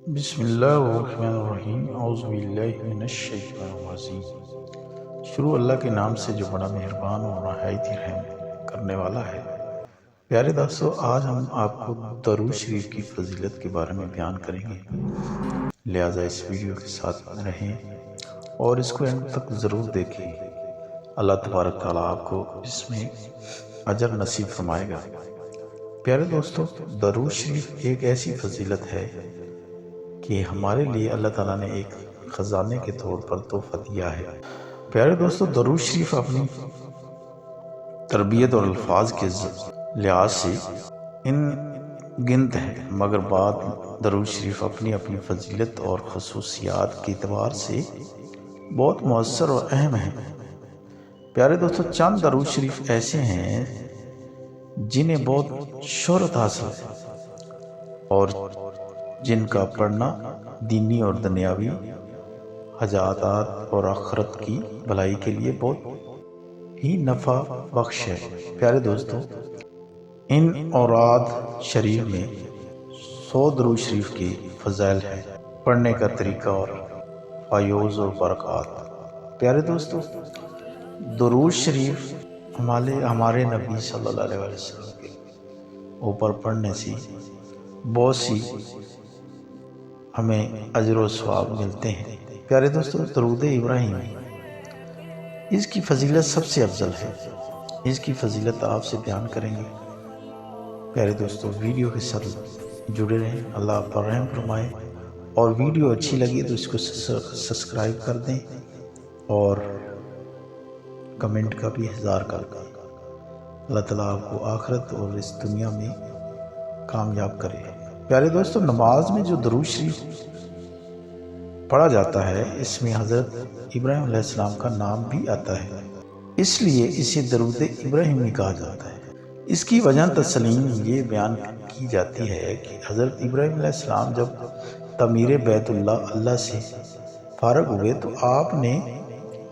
بسم اللہ الرحمن الرحیم اعوذ باللہ من الشیطان الرجیم۔ شروع اللہ کے نام سے جو بڑا مہربان اور نہایت ہی رحم کرنے والا ہے۔ پیارے دوستو، آج ہم آپ کو درود شریف کی فضیلت کے بارے میں بیان کریں گے، لہٰذا اس ویڈیو کے ساتھ رہیں اور اس کو اینڈ تک ضرور دیکھیں۔ اللہ تبارک تعالیٰ آپ کو اس میں اجر نصیب فرمائے گا۔ پیارے دوستو، درود شریف ایک ایسی فضیلت ہے کہ ہمارے لیے اللہ تعالیٰ نے ایک خزانے کے طور پر تحفہ دیا ہے۔ پیارے دوستو، درود شریف اپنی تربیت اور الفاظ کے لحاظ سے ان گنت ہے، مگر بعد درود شریف اپنی فضیلت اور خصوصیات کے اعتبار سے بہت مؤثر اور اہم ہیں۔ پیارے دوستو، چند درود شریف ایسے ہیں جنہیں بہت شہرت حاصل ہے اور جن کا پڑھنا دینی اور دنیاوی حاجات اور آخرت کی بھلائی کے لیے بہت ہی نفع بخش ہے۔ پیارے دوستو، ان اوراد شریف میں 100 درود شریف کی فضائل ہے، پڑھنے کا طریقہ اور فیوز اور برکات۔ پیارے دوستو، درود شریف ہمارے نبی صلی اللہ علیہ وسلم کے اوپر پڑھنے سے بہت سی ہمیں اجر و ثواب ملتے ہیں۔ پیارے دوستو، درود ابراہیم اس کی فضیلت سب سے افضل ہے۔ اس کی فضیلت آپ سے بیان کریں گے۔ پیارے دوستو، ویڈیو کے ساتھ جڑے رہیں، اللہ آپ پر رحم فرمائے، اور ویڈیو اچھی لگی تو اس کو سبسکرائب کر دیں اور کمنٹ کا بھی اظہار کر دیں۔ اللہ تعالیٰ آپ کو آخرت اور اس دنیا میں کامیاب کرے۔ پیارے دوستو، نماز میں جو درود شریف پڑھا جاتا ہے، اس میں حضرت ابراہیم علیہ السلام کا نام بھی آتا ہے، اس لیے اسے درود ابراہیمی کہا جاتا ہے۔ اس کی وجہ تسلیم یہ بیان کی جاتی ہے کہ حضرت ابراہیم علیہ السلام جب تعمیر بیت اللہ سے فارغ ہوئے تو آپ نے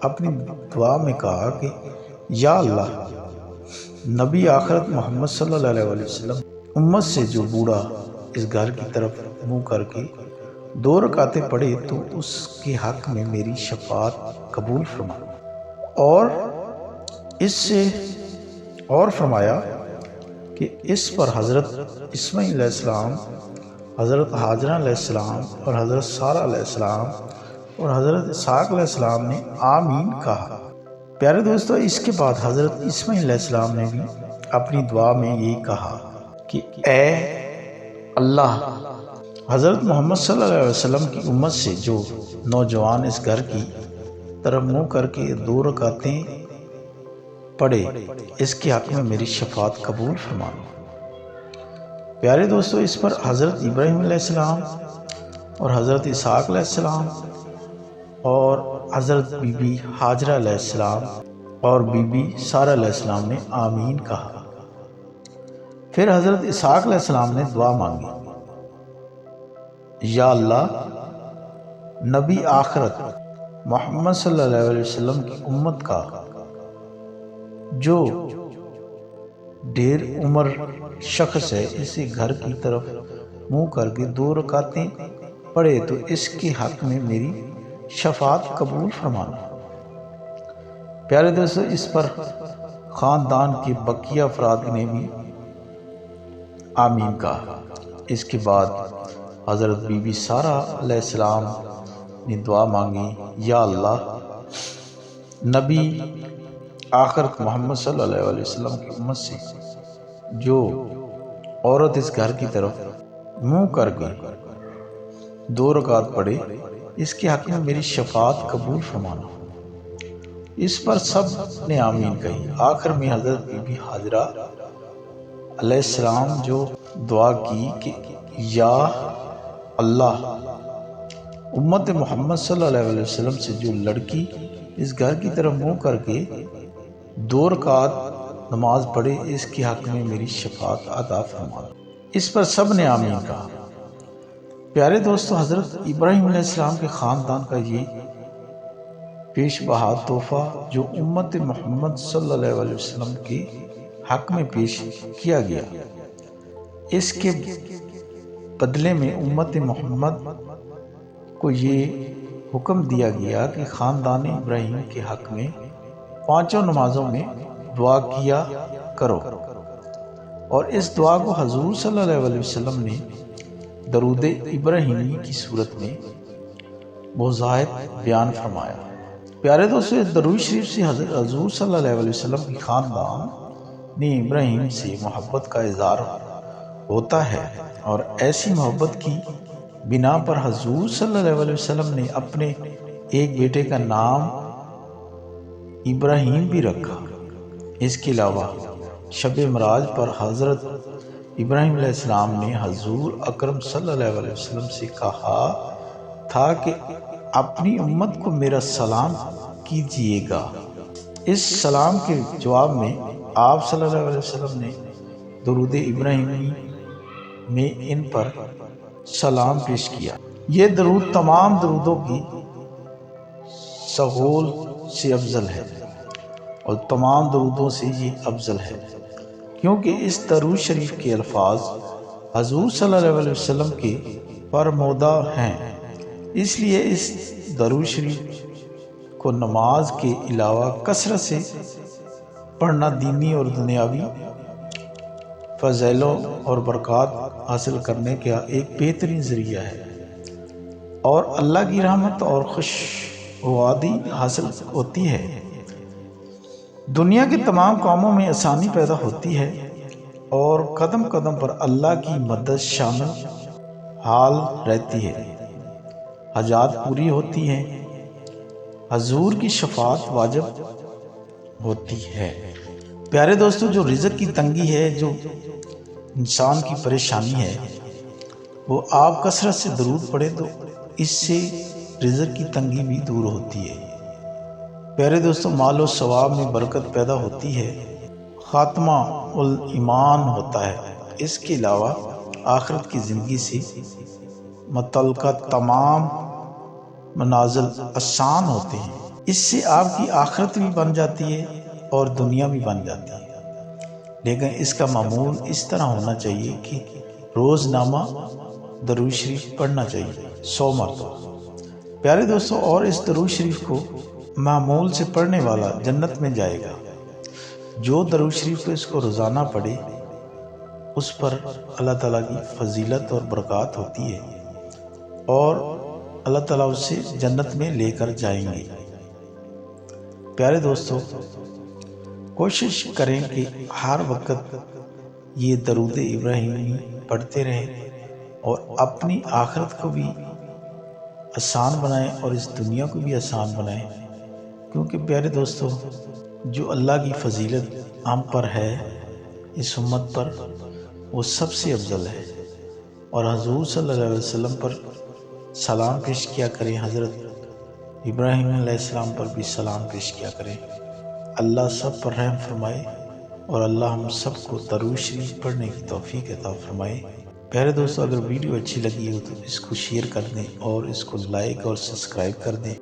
اپنی دعا میں کہا کہ یا اللہ، نبی آخرت محمد صلی اللہ علیہ وسلم امت سے جو بوڑھا اس گھر کی طرف منہ کر کے 2 رکعتیں پڑھے تو اس کے حق میں میری شفاعت قبول فرما، اور اس سے اور فرمایا کہ اس پر حضرت اسماعیل علیہ السلام، حضرت ہاجرہ علیہ السلام اور حضرت سارہ علیہ السلام اور حضرت اسحاق علیہ السلام نے آمین کہا۔ پیارے دوستو، اس کے بعد حضرت اسماعیل علیہ السلام نے بھی اپنی دعا میں یہ کہا کہ اے اللہ، حضرت محمد صلی اللہ علیہ وسلم کی امت سے جو نوجوان اس گھر کی طرف منہ کر کے 2 رکعتیں پڑھے، اس کے حق میں میری شفاعت قبول فرمانا۔ پیارے دوستو، اس پر حضرت ابراہیم علیہ السلام اور حضرت اسحاق علیہ السلام اور حضرت بی بی ہاجرہ علیہ السلام اور بی بی سارہ علیہ السلام نے آمین کہا۔ پھر حضرت اسحاق علیہ السلام نے دعا مانگی، یا اللہ، نبی آخرت محمد صلی اللہ علیہ وسلم کی امت کا جو ڈھیر عمر شخص ہے، اسے گھر کی طرف منہ کر کے 2 رکعتیں پڑھے تو اس کے حق میں میری شفاعت قبول فرمانا۔ پیارے دوستو، اس پر خاندان کے بقیہ افراد نے بھی آمین کہا۔ اس کے بعد حضرت بی بی سارہ علیہ السلام نے دعا مانگی، یا اللہ، نبی آخرت محمد صلی اللہ علیہ وسلم کی امت سے جو عورت اس گھر کی طرف منہ کر کے 2 رکعت پڑھے، اس کے حق میں میری شفاعت قبول فرمانا۔ اس پر سب نے آمین کہی۔ آخر میں حضرت بی بی ہاجرہ علیہ السلام جو دعا کی کہ یا اللہ، امت محمد صلی اللہ علیہ وسلم سے جو لڑکی اس گھر کی طرف منہ کر کے 2 رکعت نماز پڑھے، اس کے حق میں میری شفاعت عطا فرمانا۔ اس پر سب نے آمین کہا۔ پیارے دوستو، حضرت ابراہیم علیہ السلام کے خاندان کا یہ پیش بہا تحفہ جو امت محمد صلی اللہ علیہ وسلم کے حق میں پیش کیا گیا، اس کے بدلے میں امت محمد کو یہ حکم دیا گیا کہ خاندان ابراہیم کے حق میں 5 نمازوں میں دعا کیا کرو، اور اس دعا کو حضور صلی اللہ علیہ وسلم نے درود ابراہیمی کی صورت میں بزاحت بیان فرمایا۔ پیارے دوستو، اس درود شریف سے حضور صلی اللہ علیہ وسلم کی خاندان ابراہیم سے محبت کا اظہار ہوتا ہے، اور ایسی محبت کی بنا پر حضور صلی اللہ علیہ وسلم نے اپنے ایک بیٹے کا نام ابراہیم بھی رکھا۔ اس کے علاوہ شب معراج پر حضرت ابراہیم علیہ السلام نے حضور اکرم صلی اللہ علیہ وسلم سے کہا تھا کہ اپنی امت کو میرا سلام کیجیے گا۔ اس سلام کے جواب میں آپ صلی اللہ علیہ وسلم نے درود ابراہیمی میں ان پر سلام پیش کیا۔ یہ درود تمام درودوں کی سغول سے افضل ہے، اور تمام درودوں سے یہ افضل ہے کیونکہ اس درود شریف کے الفاظ حضور صلی اللہ علیہ وسلم کے فرمودہ ہیں۔ اس لیے اس درود شریف کو نماز کے علاوہ کثرت سے پڑھنا دینی اور دنیاوی فضائلوں اور برکات حاصل کرنے کا ایک بہترین ذریعہ ہے، اور اللہ کی رحمت اور خوشگواری حاصل ہوتی ہے۔ دنیا کے تمام کاموں میں آسانی پیدا ہوتی ہے، اور قدم قدم پر اللہ کی مدد شامل حال رہتی ہے، حاجات پوری ہوتی ہیں، حضور کی شفاعت واجب ہوتی ہے۔ پیارے دوستو، جو رزق کی تنگی ہے، جو انسان کی پریشانی ہے، وہ آپ کثرت سے درود پڑھے تو اس سے رزق کی تنگی بھی دور ہوتی ہے۔ پیارے دوستو، مال و ثواب میں برکت پیدا ہوتی ہے، خاتمہ الایمان ہوتا ہے۔ اس کے علاوہ آخرت کی زندگی سے متعلقہ تمام منازل آسان ہوتے ہیں۔ اس سے آپ کی آخرت بھی بن جاتی ہے اور دنیا بھی بن جاتی ہے، لیکن اس کا معمول اس طرح ہونا چاہیے کہ روزنامہ درود شریف پڑھنا چاہیے 100 مرتبہ۔ پیارے دوستو، اور اس درود شریف کو معمول سے پڑھنے والا جنت میں جائے گا۔ جو درود شریف کو اس کو روزانہ پڑھے اس پر اللہ تعالیٰ کی فضیلت اور برکات ہوتی ہے، اور اللہ تعالیٰ اسے جنت میں لے کر جائیں گے۔ پیارے دوستو، کوشش کریں کہ ہر وقت یہ درود ابراہیمی پڑھتے رہیں اور اپنی آخرت کو بھی آسان بنائیں اور اس دنیا کو بھی آسان بنائیں، کیونکہ پیارے دوستو، جو اللہ کی فضیلت ہم پر ہے، اس امت پر، وہ سب سے افضل ہے۔ اور حضور صلی اللہ علیہ وسلم پر سلام پیش کیا کریں، حضرت ابراہیم علیہ السلام پر بھی سلام پیش کیا کریں۔ اللہ سب پر رحم فرمائے، اور اللہ ہم سب کو درود شریف پڑھنے کی توفیق عطا فرمائے۔ پیارے دوستو، اگر ویڈیو اچھی لگی ہو تو اس کو شیئر کر دیں، اور اس کو لائک اور سبسکرائب کر دیں۔